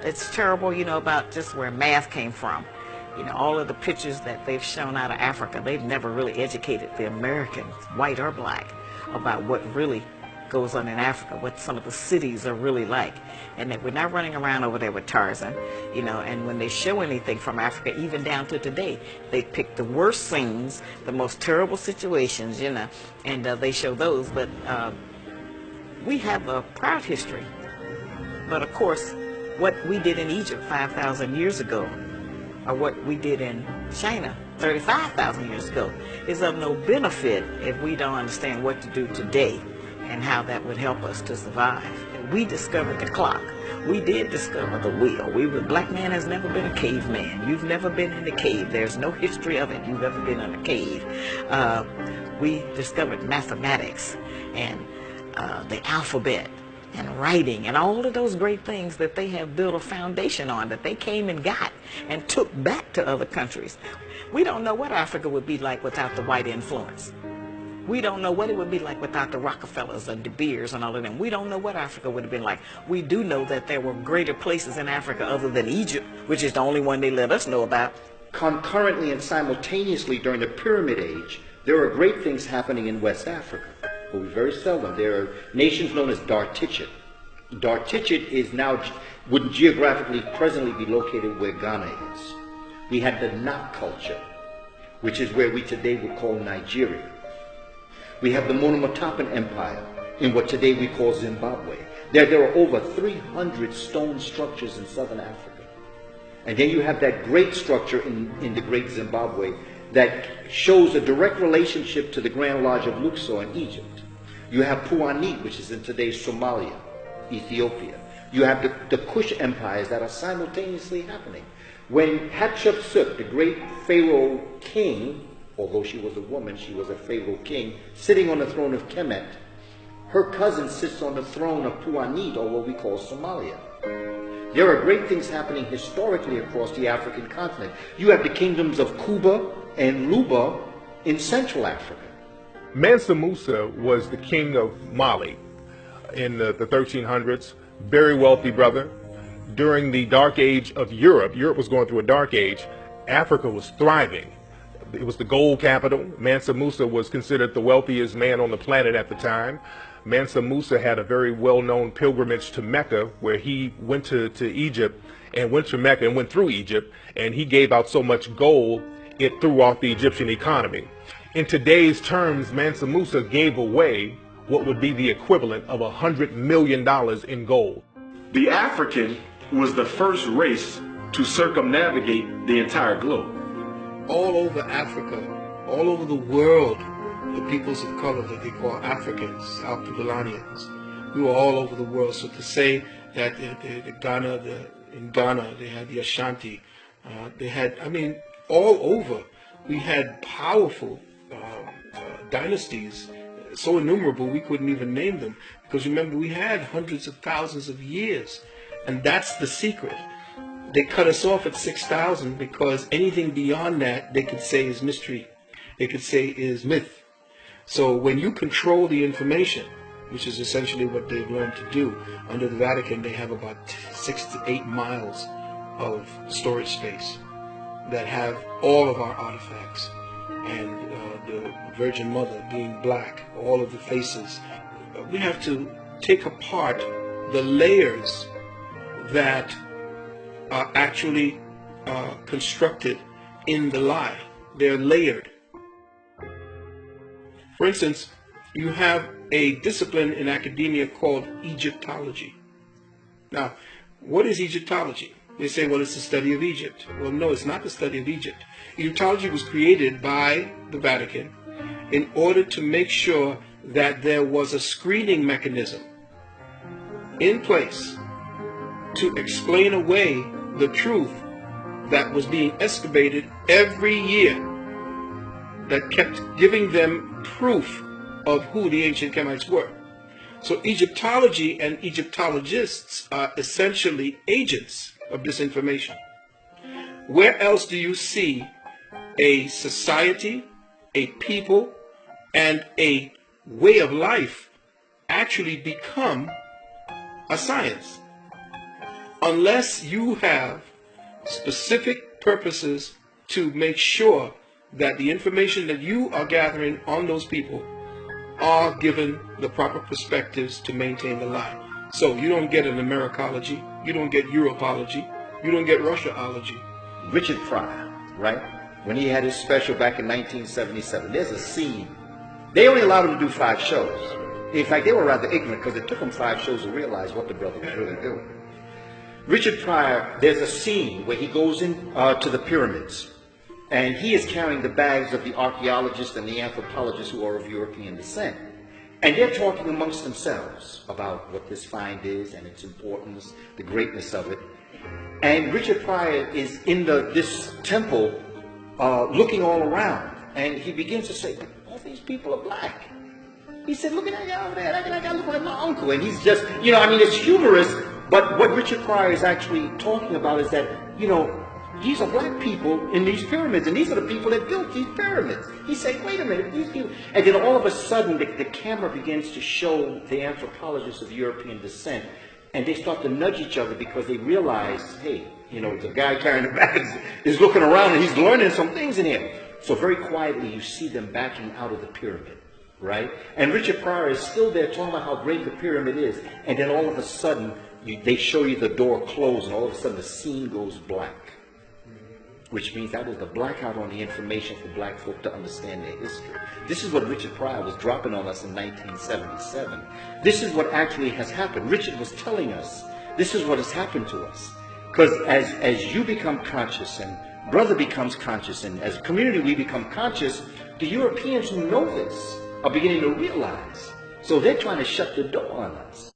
It's terrible, about just where math came from. All of the pictures that they've shown out of Africa, they've never really educated the Americans, white or black, about what really goes on in Africa, what some of the cities are really like. And that we're not running around over there with Tarzan, and when they show anything from Africa, even down to today, they pick the worst scenes, the most terrible situations, and they show those. But we have a proud history. But of course, what we did in Egypt 5,000 years ago, or what we did in China 35,000 years ago, is of no benefit if we don't understand what to do today and how that would help us to survive. We discovered the clock. We did discover the wheel. Black man has never been a caveman. You've never been in a cave. There's no history of it. You've ever been in a cave. We discovered mathematics and the alphabet and writing and all of those great things that they have built a foundation on, that they came and got and took back to other countries. We don't know what Africa would be like without the white influence. We don't know what it would be like without the Rockefellers and De Beers and all of them. We don't know what Africa would have been like. We do know that there were greater places in Africa other than Egypt, which is the only one they let us know about. Concurrently and simultaneously during the Pyramid Age, there are great things happening in West Africa. But we very seldom. There are nations known as Dar-Tichit. Dar-Tichit is now, would geographically presently be located where Ghana is. We had the Nak culture, which is where we today would call Nigeria. We have the Monomotapan Empire in what today we call Zimbabwe. There are over 300 stone structures in southern Africa. And then you have that great structure in the great Zimbabwe that shows a direct relationship to the Grand Lodge of Luxor in Egypt. You have Puanit, which is in today's Somalia, Ethiopia. You have the Kush empires that are simultaneously happening. When Hatshepsut, the great Pharaoh king, although she was a woman, she was a Pharaoh king, sitting on the throne of Kemet, her cousin sits on the throne of Puanit, or what we call Somalia. There are great things happening historically across the African continent. You have the kingdoms of Kuba and Luba in Central Africa. Mansa Musa was the king of Mali in the 1300s, very wealthy brother. During the dark age of Europe was going through a dark age, Africa was thriving. It was the gold capital. Mansa Musa was considered the wealthiest man on the planet at the time. Mansa Musa had a very well-known pilgrimage to Mecca, where he went to Egypt and went to Mecca and went through Egypt, and he gave out so much gold it threw off the Egyptian economy. In today's terms, Mansa Musa gave away what would be the equivalent of $100 million in gold. The African was the first race to circumnavigate the entire globe. All over Africa, all over the world, the peoples of color that they call Africans, Alkebulanans, we were all over the world. So to say that in Ghana they had the Ashanti, they had, all over, we had powerful dynasties, so innumerable we couldn't even name them. Because remember, we had hundreds of thousands of years, and that's the secret. They cut us off at 6,000 because anything beyond that they could say is mystery. They could say is myth. So when you control the information, which is essentially what they've learned to do, under the Vatican they have about 6 to 8 miles of storage space that have all of our artifacts. And the Virgin Mother being black, all of the faces. We have to take apart the layers that are actually constructed in the lie. They're layered. For instance, you have a discipline in academia called Egyptology. Now, what is Egyptology? They say, well, it's the study of Egypt. Well, no, it's not the study of Egypt. Egyptology was created by the Vatican in order to make sure that there was a screening mechanism in place to explain away the truth that was being excavated every year, that kept giving them proof of who the ancient Kemites were. So Egyptology and Egyptologists are essentially agents of this information. Where else do you see a society, a people, and a way of life actually become a science? unless you have specific purposes to make sure that the information that you are gathering on those people are given the proper perspectives to maintain the lie. So you don't get an Americology, you don't get Europology, you don't get Russiaology. Richard Pryor, right? When he had his special back in 1977, there's a scene. They only allowed him to do 5 shows. In fact, they were rather ignorant because it took them 5 shows to realize what the brother was really doing. Richard Pryor, there's a scene where he goes in to the pyramids, and he is carrying the bags of the archaeologists and the anthropologists who are of European descent. And they're talking amongst themselves about what this find is and its importance, the greatness of it. And Richard Pryor is in this temple looking all around, and he begins to say, all these people are black. He said, look at that guy over there, that guy look like my uncle. And he's just, it's humorous, but what Richard Pryor is actually talking about is that, these are black people in these pyramids, and these are the people that built these pyramids. He's saying, wait a minute, these people... And then all of a sudden, the camera begins to show the anthropologists of European descent, and they start to nudge each other because they realize, hey, the guy carrying the bags is looking around and he's learning some things in here. So very quietly, you see them backing out of the pyramid, right? And Richard Pryor is still there talking about how great the pyramid is, and then all of a sudden, they show you the door close, and all of a sudden the scene goes black. Which means that was the blackout on the information for black folk to understand their history. This is what Richard Pryor was dropping on us in 1977. This is what actually has happened. Richard was telling us, this is what has happened to us. Because as you become conscious, and brother becomes conscious, and as a community we become conscious, the Europeans who know this are beginning to realize. So they're trying to shut the door on us.